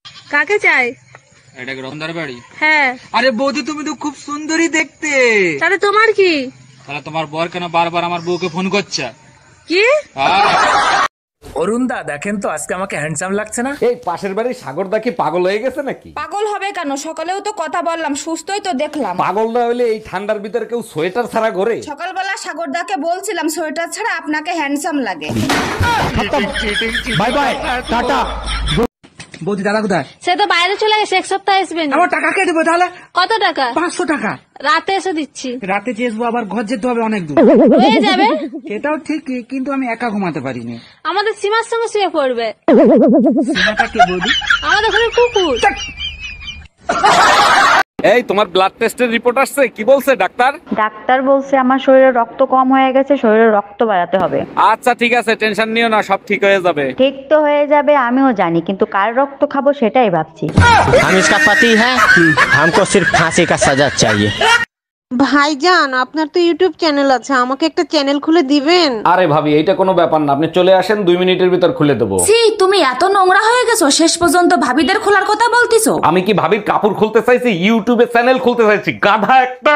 কাকে চাই? এটা কি রতনদার বাড়ি? হ্যাঁ। আরে বৌদি, তুমি তো খুব সুন্দরী দেখতে। তাহলে তোমার কি? তাহলে তোমার বর কেন বারবার আমার বউকে ফোন করছে? কি? অরুণ দা, দেখেন তো আজকে আমাকে হ্যান্ডসাম লাগছে না? এই পাশের বাড়ির সাগরদা কি পাগল হয়ে গেছে নাকি? পাগল হবে কেন? সকালেও তো কথা বললাম, সুস্থই তো দেখলাম। পাগল না হলে এই ঠান্ডার ভিতরে কেউ সোয়েটার ছাড়া ঘোরে? সকালবেলা সাগরদাকে বলছিলাম সোয়েটার ছাড়া আপনাকে হ্যান্ডসাম লাগে। Bye bye, tata. বৌদি দাদা কোথায়? সে তো বাইরে চলে গেছে, এক সপ্তাহ আসবে না। আমার টাকা কে দেবো তাহলে? কত টাকা? 500 টাকা। রাতে এসে দিচ্ছি। রাতে চেয়েছবো, আবার ঘর যেতে হবে অনেক দূর। হয়ে যাবে। সেটাও ঠিক, কিন্তু আমি একা ঘুমাতে পারিনি। আমাদের সীমার সঙ্গে শুয়ে পড়বে। সীমাটা কে বৌদি? আমাদের ঘরে কুকুর। এই তোমার ব্লাড টেস্টের রিপোর্ট আসছে, কি বলছে ডাক্তার? ডাক্তার বলছে আমার শরীরে রক্ত কম হয়ে গেছে, শরীরে রক্ত বাড়াতে হবে। আচ্ছা ঠিক আছে, টেনশন নিও না, সব ঠিক হয়ে যাবে। ঠিক তো হয়ে যাবে আমিও জানি, কিন্তু কার রক্ত খাবো সেটাই ভাবছি। हम इसका पति है, हमको सिर्फ फांसी का सजा चाहिए। ভাইজান, আপনার তো ইউটিউব চ্যানেল আছে, আমাকে একটা চ্যানেল খুলে দিবেন? আরে ভাবি, এইটা কোনো ব্যাপার না, আপনি চলে আসেন, 2 মিনিটের ভিতর খুলে দেবো। তুমি এত নোংরা হয়ে গেছো, শেষ পর্যন্ত ভাবিদের খোলার কথা বলতিছো? আমি কি ভাবির কাপড় খুলতে চাইছি? ইউটিউবে চ্যানেল খুলতে চাইছি, গাধা একটা।